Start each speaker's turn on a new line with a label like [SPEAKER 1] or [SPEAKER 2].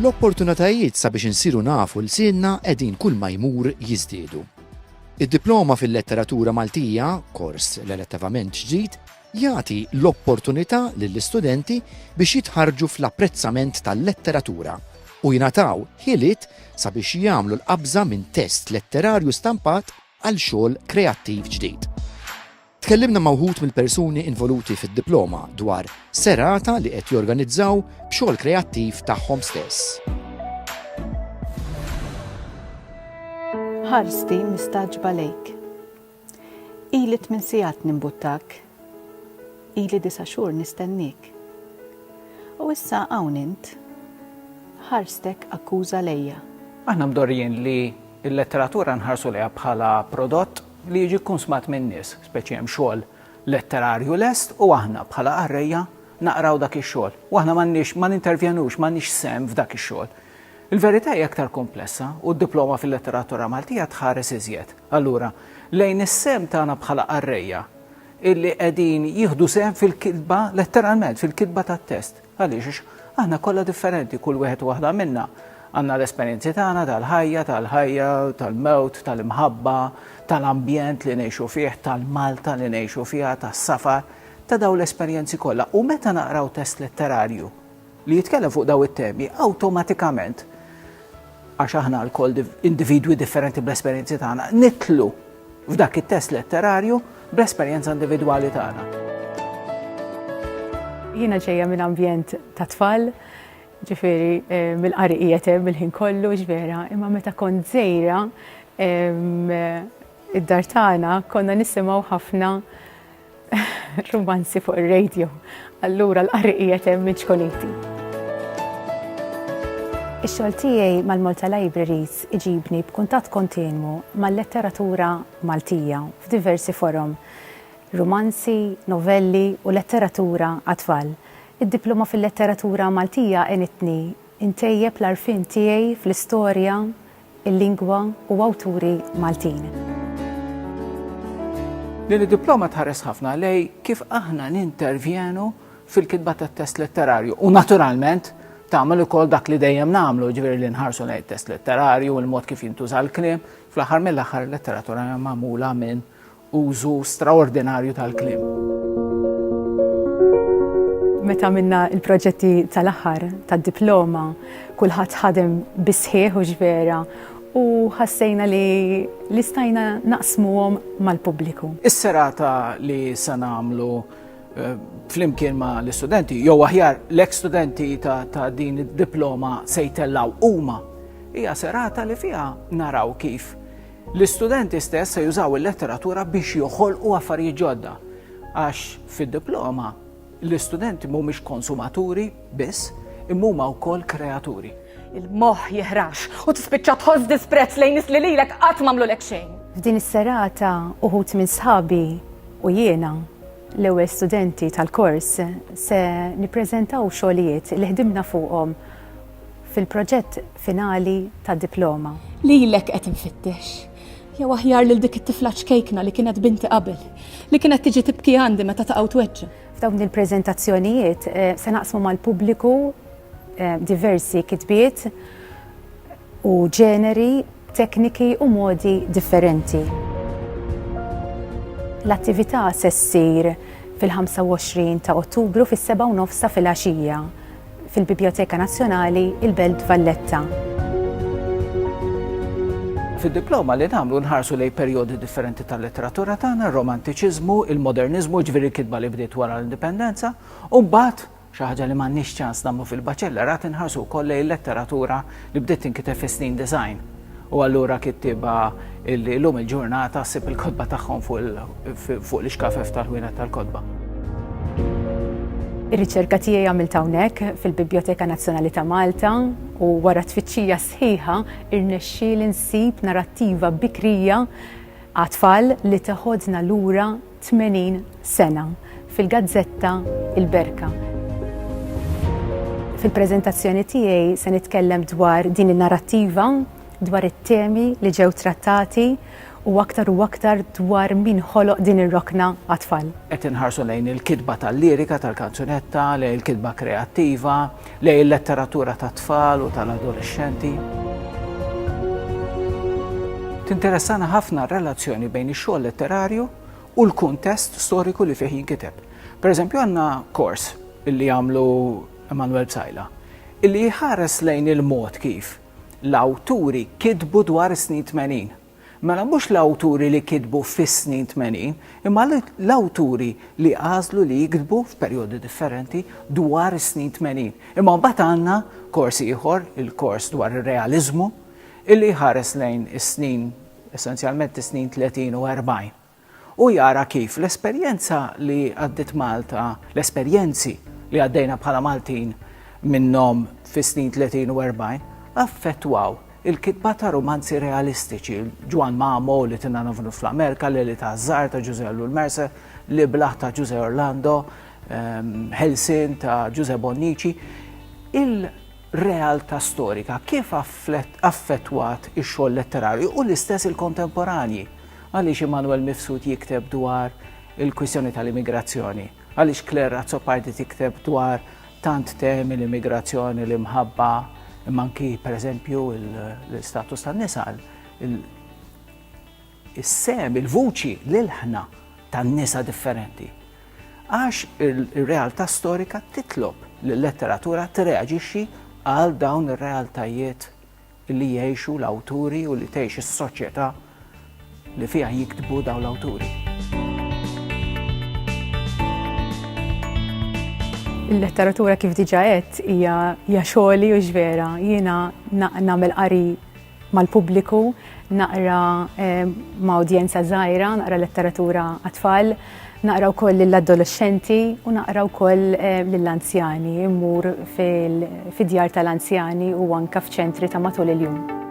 [SPEAKER 1] L-opportunitajiet sabiex insiru nafu l-sienna qegħdin kull ma jmur jiżdiedu. Id-diploma fil-letteratura Maltija, kors relattivament ġdid, jagħti l-opportunità lill-istudenti biex jitħarġu fl-apprezzament tal-letteratura u jingħataw ħiliet sabiex jagħmlu l-qabża minn test letterarju stampat għal xogħol kreattiv ġdid. Tkellimna ma' wħud mill-persuni involuti fid-diploma dwar serata li qed jorganizzaw b'xogħol kreattiv tagħhom stess.
[SPEAKER 2] Ħarsti mistaġba lejk. Ili 8 sigħat nimbuttak. Ili 9 xhur nistennik. U issa hawn int. Ħarstek akkuża lejja.
[SPEAKER 3] Aħna mdorrijin li l-letteratura nħarsu lejha bħala prodott li jiġi konsumat minn nies, speċi hemm xogħol letterarju lest u aħna bħala qarrejja naqraw dak ix-xogħol. U aħna ma nintervjenux, m'għandniex sem f'dak ix-xogħol. Il-verità hija aktar komplessa u d-diploma fil-letteratura Maltija tħares iżjed. Allura, lejn is-sem tagħna bħala qarrejja illi qegħdin jieħdu sem fil-kitba letteralment fil-kitba tat-test. Għaliex aħna kollha differenti, kull wieħed u waħda minna għandna l-esperjenzi tagħna tal-ħajja, tal-mewt, tal-imħabba, tal-ambjent li ngħixu fih, tal-Malta li ngħixu fiha, tas-safar, ta' dawn l-esperjenzi kollha. U meta naqraw test letterarju li jitkellem fuq dawn it-temi, awtomatikament għax aħna lkoll individwi differenti bl-esperjenzi tagħna, nitlu f'dak it-test letterarju bl-esperjenza individwali tagħna.
[SPEAKER 2] Jiena ġejja minn ambjent ta' tfal, ġifieri mill-qariqiet mill-ħin kollu ġvera, imma meta kont żgħira id-dar tagħna konna nisimgħu ħafna romanzi fuq ir-radio. Allura l-qariqiet minn ċkoliti. Ix-xogħol tiegħi mal-Malta Libraries iġibni b'kuntatt kontinwu mal-letteratura Maltija f'diversi forom, romanzi, novelli u letteratura għat-tfal. Id-diploma fil-letteratura Maltija għenitni intejjeb l-arfin tiegħi fl-istorja, il-lingwa u awturi Maltin.
[SPEAKER 3] Din id-diploma tħares ħafna lej kif aħna nintervjenu fil-kitba tat-test letterarju u naturalment tagħmel ukoll dak li dejjem nagħmlu, ġifieri li nħarsu lejn test letterarju u l-mod kif jintuża l-kliem, fl-aħħar mill-aħħar il-letteratura hija magħmula minn użu straordinarju tal-kliem.
[SPEAKER 2] Meta minna il-proġetti tal-aħħar tad-diploma, kulħadd ħadem bisħieħ u ġvera u ħassejna li stajna naqsmuhom mal-pubbliku.
[SPEAKER 3] Is-serata li se nagħmlu flimkien ma' l-istudenti, jew aħjar l-ek-studenti ta' din id-diploma se jtellaw huma, hija serata li fiha naraw kif l-istudenti stess se jużaw il-letteratura biex joħolqu affarijiet ġodda. Għax fid-diploma l-istudenti mhumiex konsumaturi biss, imma huma wkoll kreaturi.
[SPEAKER 4] Il-moħħ jeħrax u tispiċċa tħoss disprezz lejn nies li lilek qatt m'għamlulek xejn.
[SPEAKER 2] F'din is-serata uħud minn sħabi u jiena l-ewwel studenti tal-kors se nippreżentaw xogħlijiet li ħdimna fuqhom fil-proġett finali tad-diploma.
[SPEAKER 4] Lilek qed infittex. Jew aħjar lil dik it-tifla ċkejkna li kienet binti qabel, li kienet tiġi tibki għandi meta taqgħu tweġġa'.
[SPEAKER 2] F'dawn il-preżentazzjonijiet se naqsmu mal-pubbliku diversi kitbiet u ġeneri, tekniki u modi differenti. L-attività se ssir fil-25 ta' Ottubru fis-7:30 fil-għaxija fil-Biblioteka Nazzjonali il-Belt Valletta.
[SPEAKER 3] Fid-diploma li nagħmlu nħarsu lejn perjodi differenti tal-letteratura tagħna, ir-romantiċiżmu, il-moderniżmu, ġifieri kitba li bdiet wara l-indipendenza, u mbagħad xi ħaġa li m'għandniex ċans nagħmlu fil-baċellerat inħarsu wkoll lejn letteratura li bdiet tinkiteb fis-snin design. U allura kittiba li llum il-ġurnata ssib il-kotba tagħhom fuq l-ixkafef tal-ħwienet tal-kotba.
[SPEAKER 2] Ir-riċerka tiegħi għamilta hawnhekk fil-Biblioteka Nazzjonali ta' Malta u wara tfittxija sħiħa irnexxieli nsib narattiva bikrija għat-tfal li teħodna lura 80 sena fil-gazzetta Il-Berka. Fil-preżentazzjoni tiegħi se nitkellem dwar din in-narattiva, dwar it-temi li ġew trattati u aktar dwar min ħoloq din ir-rokna għat-tfal.
[SPEAKER 3] Qed inħarsu lejn il-kitba tal-lirika, tal-kanzunetta, lejn il-kitba kreattiva, lejn il-letteratura tat-tfal u tal-adolescenti. Tinteressana ħafna r-relazzjoni bejn ix-xogħol letterarju u l-kuntest storiku li fih jinkiteb. Pereżempju għandna kors illi jagħmlu Emanuel Bsajla, illi jħares lejn il-mod kif l-awturi kitbu dwar is-snin 80. Mela mhux l-awturi li kitbu fis-snin 80, imma l-awturi li għażlu li jiktbu f'perjodi differenti dwar is-snin 80. Imma mbagħad għandna kors ieħor, il-kors dwar ir-realiżmu, illi jħares lejn is-snin, essenzjalment is-snin 30 u 40. U jara kif l-esperjenza li għaddit Malta, l-esperjenzi li għaddejna bħala Maltin minnhom fis-snin 30 u 40, affettwaw il-kitba ta' romanzi realistiċi, Ġwan Mamo li tina nofnu fl-Amerika, li ta' Żar ta' Giuseppe L-Merse, li Blaħ ta' Giuseppe Orlando, Helsin ta' Giuseppe Bonnici. Il-realtà storika kif affettwat ix-xogħol letterarju u l-istess il-kontemporanji. Għaliex Emanuel Mifsud jikteb dwar il-kwistjoni tal-immigrazzjoni, għaliex Claire Azzopardi tikteb dwar tant temi l-immigrazzjoni l-imħabba, manki per eżempju l-status tan-nisa, il-sem, il-vuċi, l-ilħna tan-nisa differenti. Għax il-realtà storika titlob l-letteratura t-reagixxi għal dawn ir-realtajiet li jgħixu l-awturi u li tgħix is-soċjetà li fiha jiktbu dawn l-awturi.
[SPEAKER 2] Il-letteratura kif diġà qed hija xogħli u ġvera. Jiena nagħmel qari mal-pubbliku, naqra ma' udjenza żgħira, naqra letteratura għat-tfal, naqra wkoll lill-adolescenti u naqra wkoll lill-anzjani, immur fid-djar tal-anzjani u anke f'ċentri ta' matul il-jum.